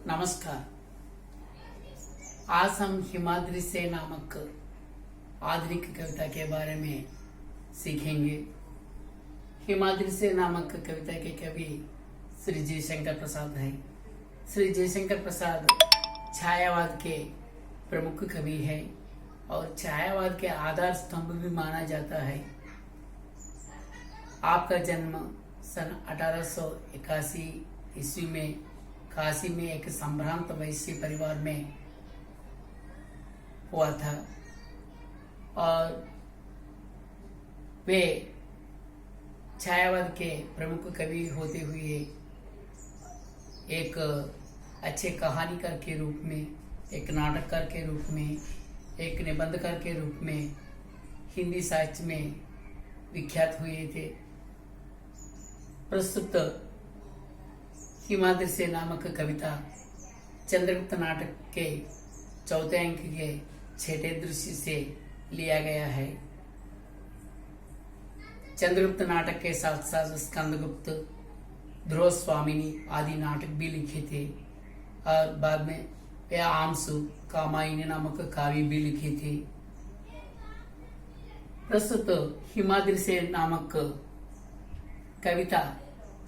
नमस्कार। आज हम हिमाद्री से नामक आधुनिक कविता के बारे में सीखेंगे। हिमाद्री से नामक कविता के कवि श्री जयशंकर प्रसाद हैं। श्री जयशंकर प्रसाद छायावाद के प्रमुख कवि हैं और छायावाद के आधार स्तंभ भी माना जाता है। आपका जन्म सन 1881 ईस्वी में काशी में एक संभ्रांत वैश्य परिवार में हुआ था और वे छायावाद के प्रमुख कवि होते हुए एक अच्छे कहानीकार के रूप में, एक नाटककार के रूप में, एक निबंधकार के रूप में हिंदी साहित्य में विख्यात हुए थे। प्रस्तुत हिमाद्री से नामक कविता चंद्रगुप्त नाटक के चौथे अंक के छठे दृश्य से लिया गया है। चंद्रगुप्त नाटक के साथ साथ स्कंदगुप्त, ध्रुव स्वामिनी आदि नाटक भी लिखे थे और बाद में वे आमसु कामायनी नामक काव्य भी लिखे थे। प्रस्तुत हिमाद्री से नामक कविता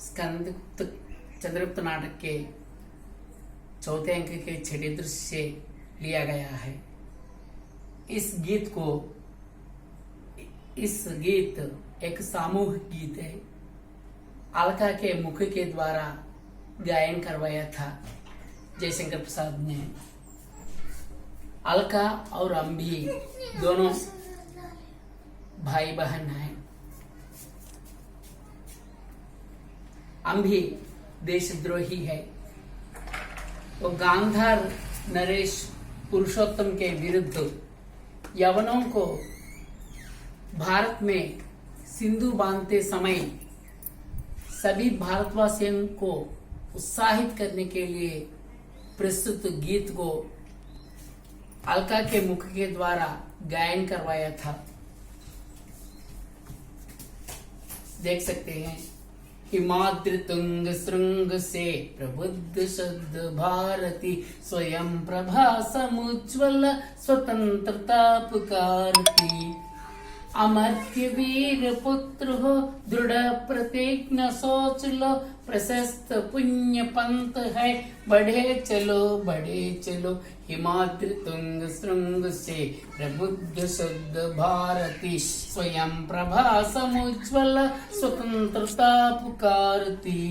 स्कंदगुप्त चंद्रगुप्त नाटक के चौथे अंक के छठे दृश्य से लिया गया है। इस गीत एक सामूहिक गीत है। अलका के मुख के द्वारा गायन करवाया था जयशंकर प्रसाद ने। अलका और अम्भी दोनों भाई बहन हैं। अम्भी देशद्रोही है। वो गांधार नरेश पुरुषोत्तम के विरुद्ध यवनों को भारत में सिंधु बांधते समय सभी भारतवासियों को उत्साहित करने के लिए प्रस्तुत गीत को अलका के मुख के द्वारा गायन करवाया था। देख सकते हैं। हिमाद्रि तुंग श्रृंग से प्रबुद्ध शुद्ध भारती, स्वयं प्रभा समुज्ज्वल स्वतंत्रता पुकारती। अमर्त्य वीर पुत्र हो दृढ़ प्रतिज्ञ सोच लो, प्रशस्त पुण्य पंथ है बढ़े चलो। हिमाद्रि तुंग श्रृंग से प्रबुद्ध शुद्ध भारती, स्वयं प्रभा समुज्ज्वल स्वतंत्रता पुकारती।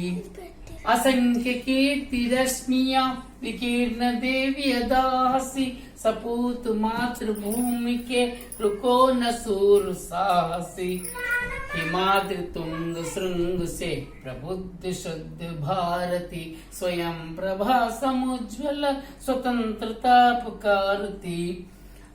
असंख्य कीर्ति रश्मियां विकीर्ण देवी दासी, सपूत मातृभूमि के रुको न सूर साहसी। हिमाद्रि तुंग श्रृंग से प्रबुद्ध शुद्ध भारती, स्वयं प्रभा समुज्ज्वल स्वतंत्रता पुकारती।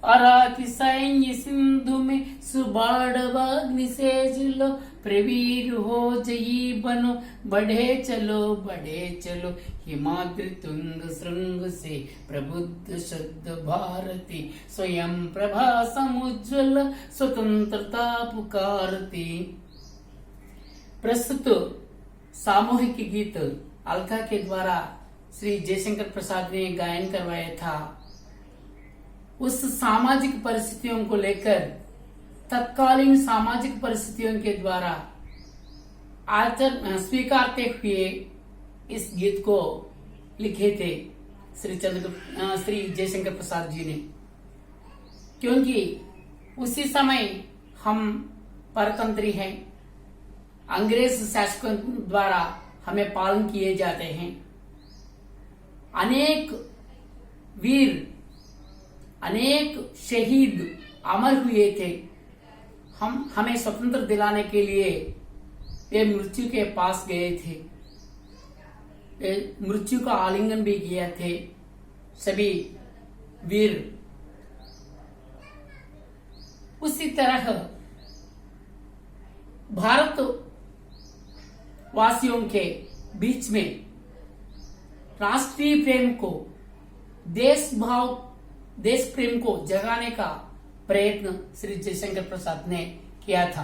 अराति सैन्य सिंधु में सुबाड़वाग्नि से जिलो, प्रवीर हो जयी बनो बढ़े चलो। हिमाद्रि तुंग श्रृंग से प्रबुद्ध शुद्ध भारती, स्वयं प्रभा समुज्ज्वल स्वतंत्रता पुकारती। प्रस्तुत सामूहिक गीत अलका के द्वारा श्री जयशंकर प्रसाद ने गायन करवाया था। उस सामाजिक परिस्थितियों को लेकर तत्कालीन सामाजिक परिस्थितियों के द्वारा स्वीकारते हुए इस गीत को लिखे थे श्री जयशंकर प्रसाद जी ने। क्योंकि उसी समय हम परतंत्री हैं, अंग्रेज शासकों द्वारा हमें पालन किए जाते हैं। अनेक वीर, अनेक शहीद अमर हुए थे। हमें स्वतंत्र दिलाने के लिए वे मृत्यु के पास गए थे। वे मृत्यु का आलिंगन भी किया थे सभी वीर। उसी तरह भारत वासियों के बीच में राष्ट्रीय प्रेम को, देश प्रेम को जगाने का प्रयत्न श्री जयशंकर प्रसाद ने किया था।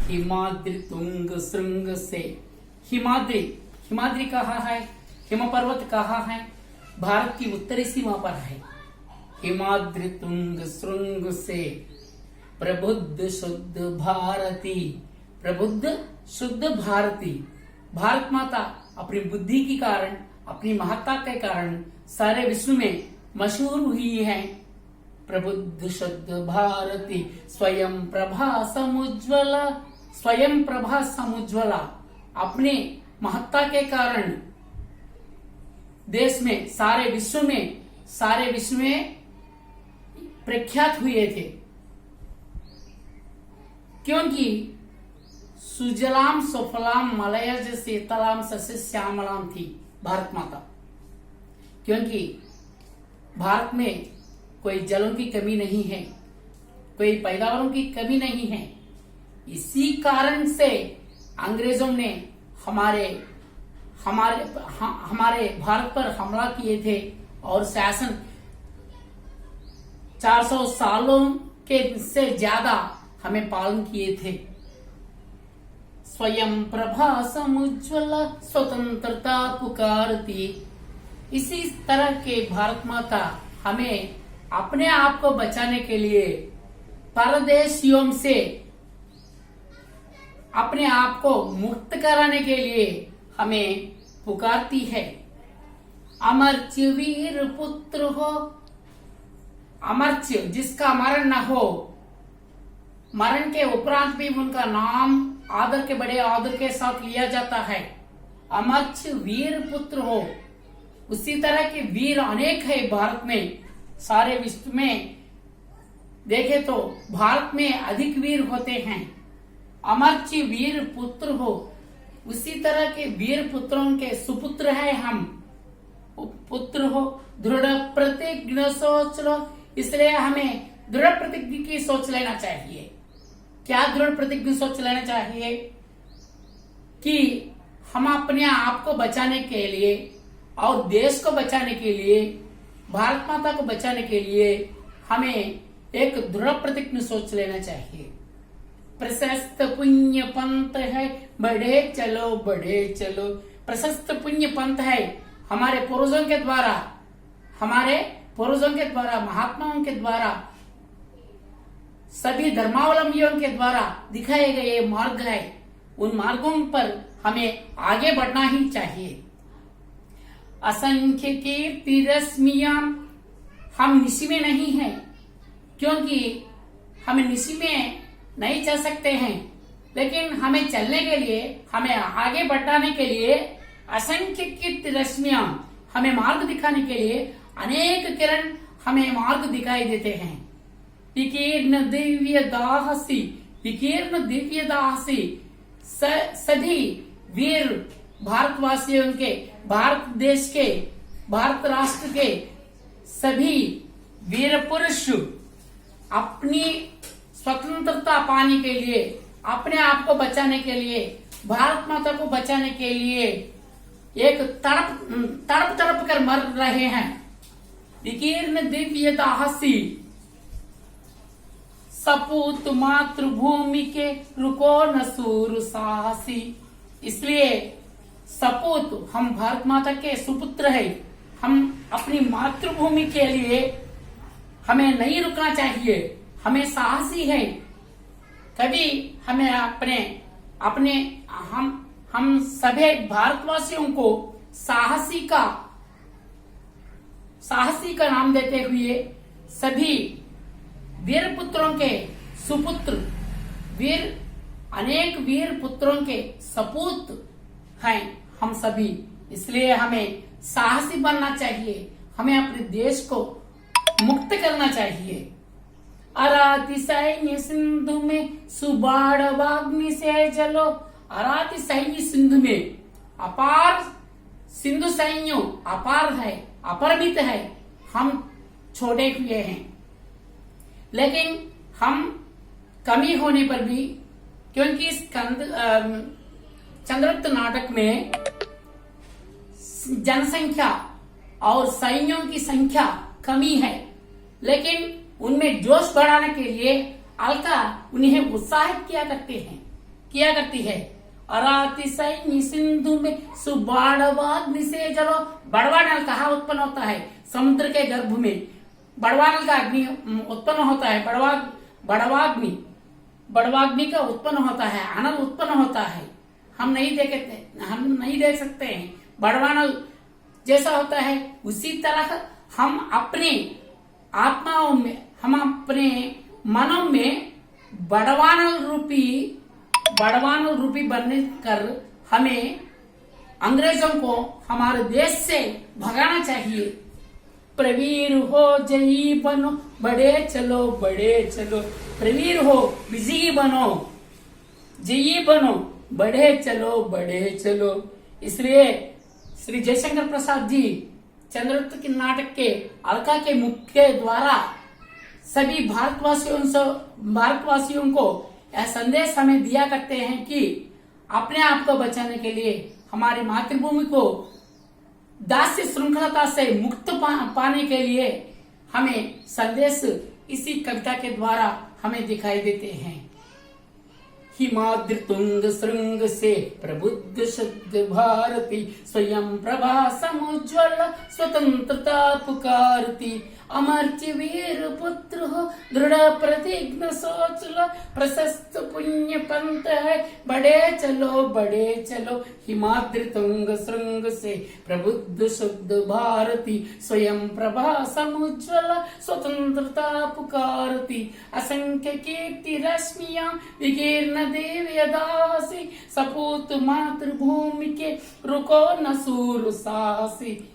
हिमाद्रि तुंग श्रृंग से, हिमाद्री कहाँ है, हिम पर्वत कहाँ है, भारत की उत्तरी सीमा पर है। हिमाद्रि तुंग श्रृंग से प्रबुद्ध शुद्ध भारती, प्रबुद्ध शुद्ध भारती। भारत माता अपनी बुद्धि के कारण, अपनी महत्ता के कारण सारे विश्व में मशहूर हुई है। प्रबुद्ध शुद्ध भारती स्वयं प्रभा समुज्ज्वला, स्वयं प्रभा समुज्ज्वला। अपने महत्ता के कारण देश में, सारे विश्व में प्रख्यात हुए थे, क्योंकि सुजलाम सुफलाम मलयज शीतलाम सस्य श्यामलाम थी भारत माता। क्योंकि भारत में कोई जलों की कमी नहीं है, कोई पैदावारों की कमी नहीं है। इसी कारण से अंग्रेजों ने हमारे भारत पर हमला किए थे और शासन 400 सालों के से ज्यादा हमें पालन किए थे। स्वयं प्रभा समुज्ज्वला स्वतंत्रता पुकारती। इसी तरह के भारत माता हमें अपने आप को बचाने के लिए, परदेशियों से अपने आप को मुक्त कराने के लिए हमें पुकारती है। अमर्त्य वीर पुत्र हो, अमर्त्य जिसका मरण न हो, मरण के उपरांत भी उनका नाम आदर के, बड़े आदर के साथ लिया जाता है। अमर्त्य वीर पुत्र हो। उसी तरह के वीर अनेक है भारत में। सारे विश्व में देखे तो भारत में अधिक वीर होते हैं। अमर्त्य वीर पुत्र हो। उसी तरह के वीर पुत्रों के सुपुत्र है हम। पुत्र हो, दृढ़ प्रतिज्ञ सोच लो। इसलिए हमें दृढ़ प्रतिज्ञ की सोच लेना चाहिए। क्या दृढ़ प्रतिज्ञ सोच लेना चाहिए? कि हम अपने आप को बचाने के लिए और देश को बचाने के लिए, भारत माता को बचाने के लिए हमें एक दृढ़ प्रतिज्ञ सोच लेना चाहिए। प्रशस्त पुण्य पंथ है, बढ़े चलो बढ़े चलो। प्रशस्त पुण्य पंथ है हमारे पूर्वजों के द्वारा, महात्माओं के द्वारा, सभी धर्मावलंबियों के द्वारा दिखाए गए मार्ग है। उन मार्गों पर हमें आगे बढ़ना ही चाहिए। असंख्य कीर्ति रश्मियां, हम निशी में नहीं हैं, क्योंकि हम निशी में नहीं चल सकते हैं, लेकिन हमें चलने के लिए, हमें आगे बढ़ाने के लिए असंख्य कीर्ति रश्मियां, हमें मार्ग दिखाने के लिए अनेक किरण हमें मार्ग दिखाई देते हैं। विकीर्ण दिव्य दाहसी, विकीर्ण दिव्य दाहसी। सभी वीर भारतवासियों के, भारत देश के, भारत राष्ट्र के सभी वीर पुरुष अपनी स्वतंत्रता पाने के लिए, अपने आप को बचाने के लिए, भारत माता को बचाने के लिए एक तड़प कर मर रहे हैं। विकीर्ण दिव्य दाहसी, सपूत मातृभूमि के रुको न सूर साहसी। इसलिए सपूत, हम भारत माता के सुपुत्र है। हम अपनी मातृभूमि के लिए हमें नहीं रुकना चाहिए, हमें साहसी है। कभी हमें अपने हम सभी भारतवासियों को साहसी का नाम देते हुए सभी वीर पुत्रों के सुपुत्र, अनेक वीर पुत्रों के सपूत हैं हम सभी। इसलिए हमें साहसी बनना चाहिए, हमें अपने देश को मुक्त करना चाहिए। अराति सैन्य सिंधु में सुबाड़ वाग्नि से जलो। अराति सैन्य सिंधु में अपार, सिंधु सैन्यों अपार है, अपरिमित है। हम छोटे हुए हैं, लेकिन हम कमी होने पर भी, क्योंकि इस चंद्रगुप्त नाटक में जनसंख्या और सैन्यों की संख्या कमी है, लेकिन उनमें जोश बढ़ाने के लिए अलका उन्हें उत्साहित किया करती है अराति सैन्य सिंधु में सुबाड़वाग्नि से जलो। बड़वानल कहाँ उत्पन्न होता है? समुद्र के गर्भ में बड़वानल का अग्नि उत्पन्न होता है। बड़वाग्नि का उत्पन्न होता है, अनल उत्पन्न होता है। हम नहीं देख सकते हैं। बड़वानल जैसा होता है उसी तरह हम अपने आत्माओं में, हम अपने मनों में बड़वानल रूपी बनने कर हमें अंग्रेजों को हमारे देश से भगाना चाहिए। प्रवीर हो, जयी बनो, बड़े चलो बड़े चलो। प्रवीर हो, विजयी बनो, जयी बनो, बढ़े चलो बड़े चलो। इसलिए श्री जयशंकर प्रसाद जी चंद्रगुप्त के नाटक के अलका के मुख के द्वारा सभी भारतवासियों को यह संदेश हमें दिया करते हैं कि अपने आप को बचाने के लिए, हमारी मातृभूमि को दास्य श्रृंखलता से मुक्त पाने के लिए हमें संदेश इसी कविता के द्वारा हमें दिखाई देते हैं। हिमाद्रि तुंग श्रृंग से प्रबुद्ध शुद्ध भारती, स्वयं प्रभा समुज्वल स्वतंत्रता पुकारती। अमर्त्य वीर पुत्र हो, दृढ़ प्रतिज्ञ सोच लो, प्रशस्त पुण्य पंथ है, बड़े चलो बड़े चलो। हिमाद्रि तुंग श्रृंग से प्रबुद्ध शुद्ध भारती, स्वयं प्रभा समुज्वल स्वतंत्रता पुकारती। असंख्य कीर्ति रश्मियां विकीर्ण दिव्य दासी, सपूत मातृभूमि के रुको न सूर साहसी।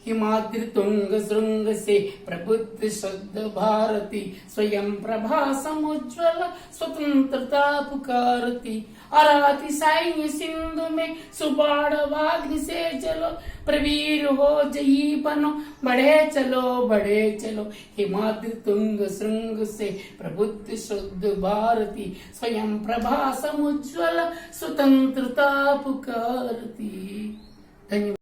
हिमाद्रि तुंग श्रृंग से प्रबुद्ध शुद्ध भारती, स्वयं प्रभा समुज्वल स्वतंत्रता पुकारती। अराति सैन्य सिंधु में सुबाड़वाग्नि से जलो, प्रवीर हो जयी बनो, बढ़े चलो बड़े चलो। हिमाद्रि तुंग श्रृंग से प्रबुद्ध शुद्ध भारती, स्वयं प्रभा समुज्वल स्वतंत्रता पुकारती। धन्यवाद।